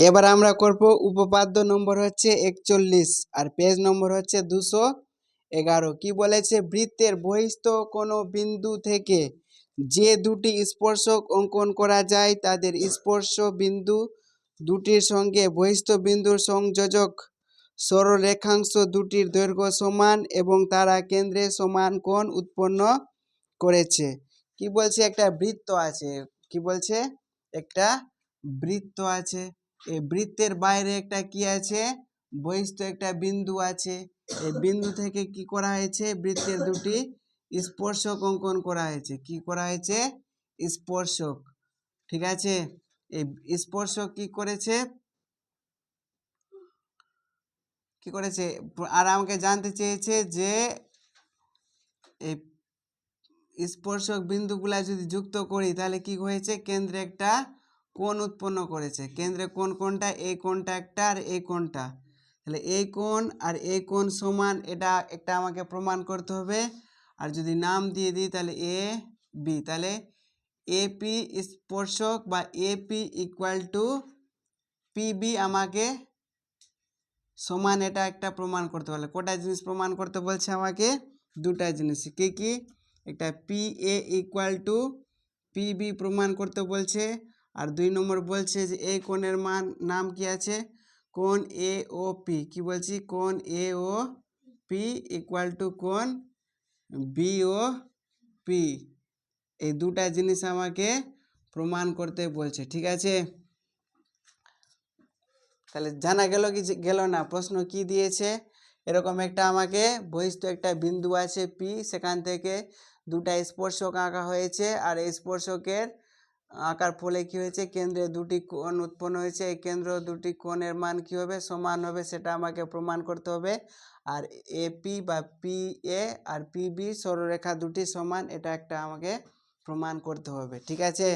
এবার আমরা করব উপপাদ্য নম্বর হচ্ছে 41 আর পেজ নম্বর হচ্ছে 211। কি বলেছে, বৃত্তের বহিস্থ কোনো বিন্দু থেকে যে দুটি স্পর্শক অঙ্কন করা যায় তাদের স্পর্শ বিন্দু দুটির সঙ্গে বহিস্থ বিন্দুর সংযোজক সরলরেখাংশ দুটির দৈর্ঘ্য সমান এবং তারা কেন্দ্রে সমান কোণ উৎপন্ন করেছে। কি বলছে, একটা বৃত্ত আছে, কি বলছে, একটা বৃত্ত আছে, এই বৃত্তের বাইরে একটা কি আছে, বহিস্থ একটা বিন্দু আছে। এই বিন্দু থেকে কি করা হয়েছে, বৃত্তের দুটি স্পর্শক অঙ্কন করা হয়েছে। কি করা হয়েছে, স্পর্শক। ঠিক আছে, এই স্পর্শক কি করেছে, কি করেছে, আর আমাকে জানতে চেয়েছে যে এই স্পর্শক বিন্দুগুলা যদি যুক্ত করি তাহলে কি হয়েছে, কেন্দ্রে একটা কোণ উৎপন্ন করেছে। কেন্দ্রে কোণ কোনটা, এই কোণটা একটা আর এই কোণটা, তাহলে এই কোণ আর এই কোণ সমান, এটা একটা আমাকে প্রমাণ করতে হবে। আর যদি নাম দিয়ে দিই তাহলে এ বি, তাহলে এপি স্পর্শক বা এপি ইকুয়াল টু পিবি আমাকে সমান, এটা একটা প্রমাণ করতে পারলে। কটা জিনিস প্রমাণ করতে বলছে আমাকে, দুটা জিনিস। কি কি, একটা P A equal to PB প্রমাণ করতে বলছে, আর 2 নম্বর বলছে যে এই কোণের মান নাম কি আছে, কোণ এ ও পি। কি বলছি, কোণ এ ও পি ইকুয়াল টু কোণ বি ও পি। এই দুটা জিনিস আমাকে প্রমাণ করতে বলছে। ঠিক আছে, তাহলে জানা গেল কি গেল না, প্রশ্ন কি দিয়েছে, এরকম একটা আমাকে বহিস্থ একটা বিন্দু আছে পি, সেখান থেকে দুটা স্পর্শক আঁকা হয়েছে, আর এই স্পর্শকের আঁকার ফলে কি হয়েছে, কেন্দ্রে দুটি কোণ উৎপন্ন হয়েছে। এই কেন্দ্র দুটি কোণের মান কি হবে, সমান হবে, সেটা আমাকে প্রমাণ করতে হবে। আর এপি বা পি এ আর পিবি সরলরেখা দুটি সমান, এটা একটা আমাকে প্রমাণ করতে হবে। ঠিক আছে,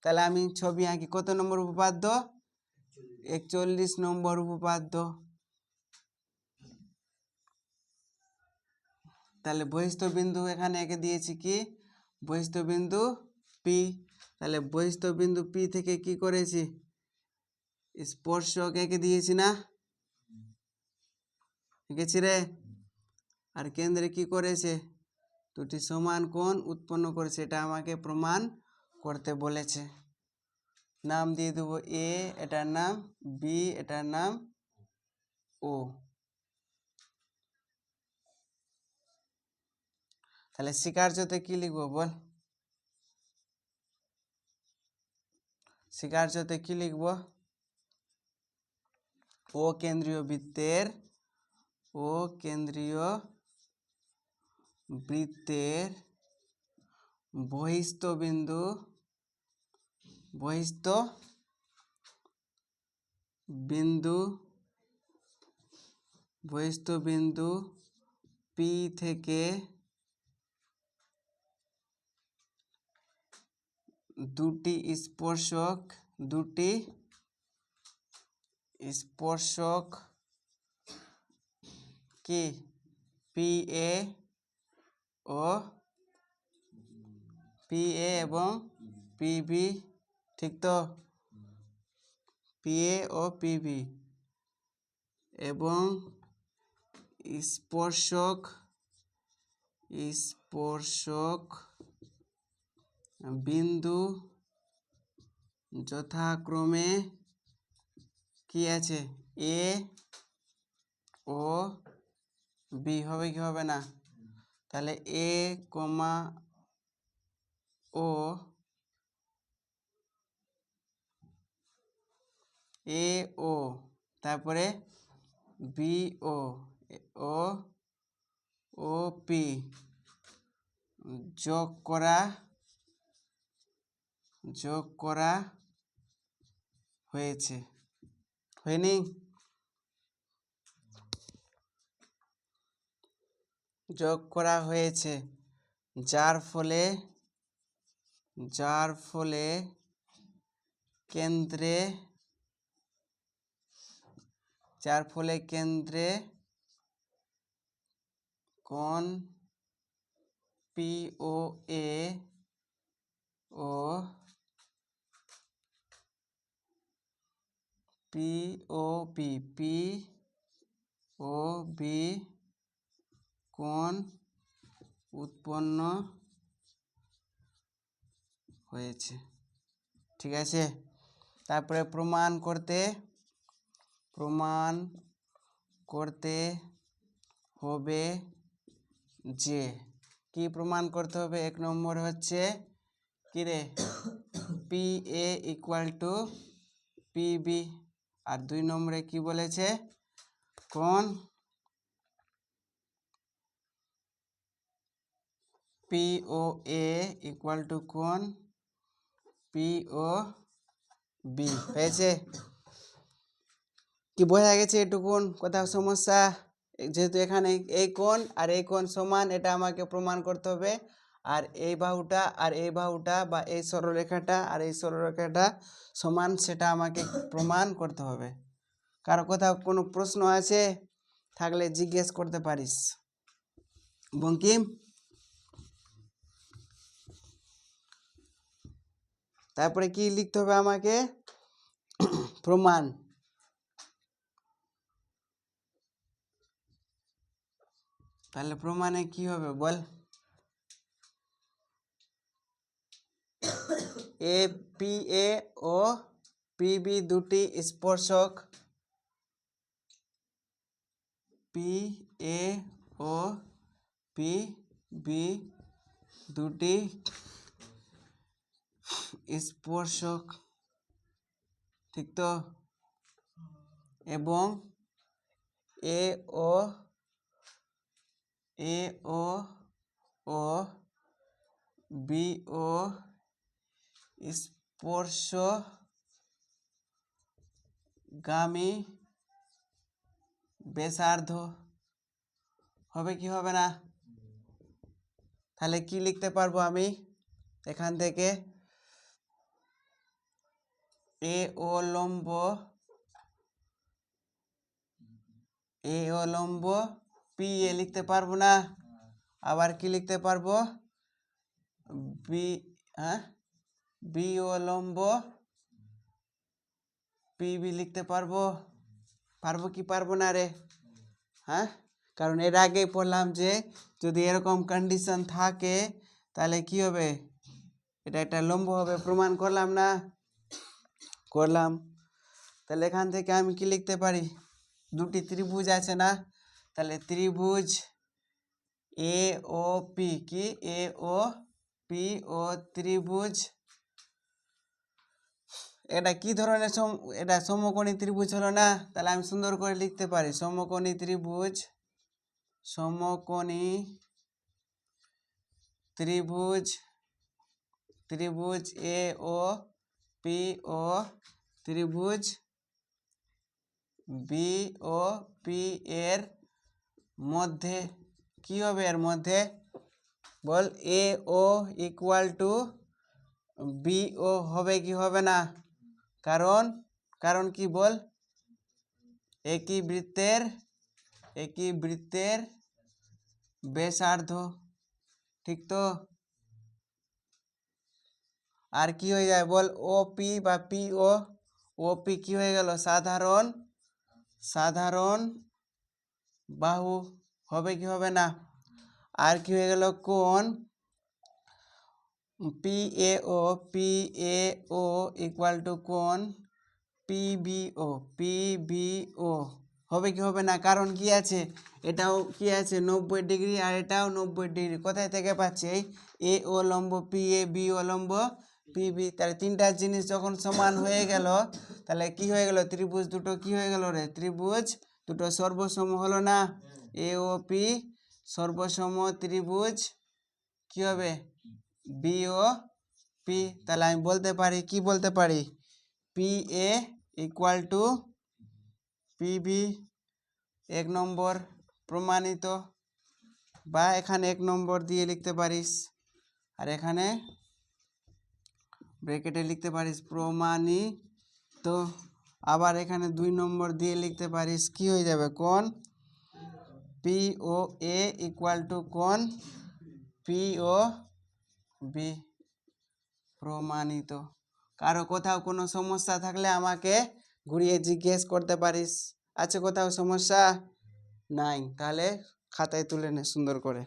তাহলে আমি ছবি আঁকি। কত নম্বর উপপাদ্য, 41 নম্বর উপপাদ্য। তাহলে বহিস্থ বিন্দু এখানে এঁকে দিয়েছি, কি বহিস্থ বিন্দু পি। তাহলে বহিস্থ বিন্দু পি থেকে কি করেছি, স্পর্শক এঁকে দিয়েছি না, এঁকেছি রে। আর কেন্দ্রে কি করেছে, দুটি সমান কোণ উৎপন্ন করেছে, এটা আমাকে প্রমাণ করতে বলেছে। নাম দিয়ে দেবো এ, এটার নাম বি, এটার নাম ও। তাহলে স্বীকার্যতে কি লিখবো বল, স্বীকার্যতে কি লিখবো, ও কেন্দ্রীয় বৃত্তের, ও কেন্দ্রীয় বৃত্তের বহিস্থ বিন্দু, বহিস্থ বিন্দু, বহিস্থ বিন্দু পি থেকে দুটি স্পর্শক, দুটি স্পর্শক কি পি এ ও পি এ এবং পিবি, ঠিক তো, পি এ ও পিবি এবং স্পর্শক, স্পর্শক বিন্দু যথাক্রমে কি আছে, এ ও বি। হবে কি হবে না, তাহলে এ কমা ও, এ ও, তারপরে বি ও, ও ও পি যোগ করা, যোগ করা হয়েছে, হয়নি, যোগ করা হয়েছে, যার ফলে, যার ফলে কেন্দ্রে, যার ফলে কেন্দ্রে কোণ পি ও এ ও P O B, P O B কোণ উৎপন্ন হয়েছে। ঠিক আছে, তারপরে প্রমাণ করতে হবে যে, কি প্রমাণ করতে হবে? 1 নম্বর হচ্ছে কি রে, P A equal to P B. আর 2 নম্বরে কি বলেছে? কোণ P O A equal to কোণ পি ও বি। হয়েছে? কি বোঝা গেছে এটুকুন? কোথাও সমস্যা? যেহেতু এখানে এই কোণ আর এই কোণ সমান, এটা আমাকে প্রমাণ করতে হবে। আর এই বাহুটা আর এই বাহুটা বা এই সরলরেখাটা আর এই সরলরেখাটা সমান, সেটা আমাকে প্রমাণ করতে হবে। কারো কোথাও কোনো প্রশ্ন আছে থাকলে জিজ্ঞেস করতে পারিস। বঙ্কিম, তারপরে কি লিখতে হবে আমাকে? প্রমাণ। তাহলে প্রমাণে কি হবে বল? এ পি এ ও পি বি দুটি স্পর্শক, পি এ ও পি বি দুটি স্পর্শক, ঠিক তো? এবং এ ও ও বি ও স্পর্শগামী ব্যাসার্ধ হবে কি হবে না? তাহলে কি লিখতে পারবো আমি এখান থেকে? এ ও লম্ব পি এ লিখতে পারবো না? আবার কি লিখতে পারবো? বি, হ্যাঁ, বি ও লম্ব পি বি লিখতে পারবো? পারবো কি পারবো না রে? হ্যাঁ, কারণ এর আগেই পড়লাম যে যদি এরকম কন্ডিশন থাকে তাহলে কি হবে? এটা একটা লম্ব হবে, প্রমাণ করলাম না? করলাম। তাহলে এখান থেকে আমি কি লিখতে পারি? দুটি ত্রিভুজ আছে না? তাহলে ত্রিভুজ এ ও পি, কি এ ও পি ও ত্রিভুজ, এটা কি ধরনের এটা সমকোণী ত্রিভুজ হলো না? তাহলে আমি সুন্দর করে লিখতে পারি সমকোণী ত্রিভুজ, সমকোণী ত্রিভুজ, ত্রিভুজ এ ও ত্রিভুজ বি ও পি এর মধ্যে কি হবে? এর মধ্যে বল এ ও ইকুয়াল টু বি ও হবে কি হবে না? কারণ কি বল? একই বৃত্তের ব্যাসার্ধ, ঠিক তো? আর কি হয়ে যায় বল? ও পি বা পি ও পি কি হয়ে গেল? সাধারণ বাহু হবে কি হবে না? আর কি হয়ে গেল? কোণ P A O equal to কোণ পিবিও হবে কি হবে না? কারণ কি আছে? এটাও কি আছে? 90 ডিগ্রি, আর এটাও 90 ডিগ্রি। কোথায় থেকে পাচ্ছি? এই এ ও লম্ব পি এ, বি ও লম্ব পি বি। তাহলে তিনটা জিনিস যখন সমান হয়ে গেল, তাহলে কি হয়ে গেল? ত্রিভুজ দুটো কি হয়ে গেল রে? ত্রিভুজ দুটো সর্বসম হলো না? এ ও পি সর্বসম ত্রিভুজ কি হবে? B O P. তাহলে আমি বলতে পারি, কি বলতে পারি? P A equal to PB. 1 নম্বর প্রমাণিত, বা এখানে 1 নম্বর দিয়ে লিখতে পারিস, আর এখানে ব্র্যাকেটে লিখতে পারিস প্রমাণিত। আবার এখানে 2 নম্বর দিয়ে লিখতে পারিস, কি হয়ে যাবে? কোণ P O A equal to কোণ পি ও বি, প্রমাণিত। কারো কোথাও কোনো সমস্যা থাকলে আমাকে ঘুরিয়ে জিজ্ঞেস করতে পারিস। আছে কোথাও সমস্যা? নাই, তাহলে খাতায় তুলে নে সুন্দর করে।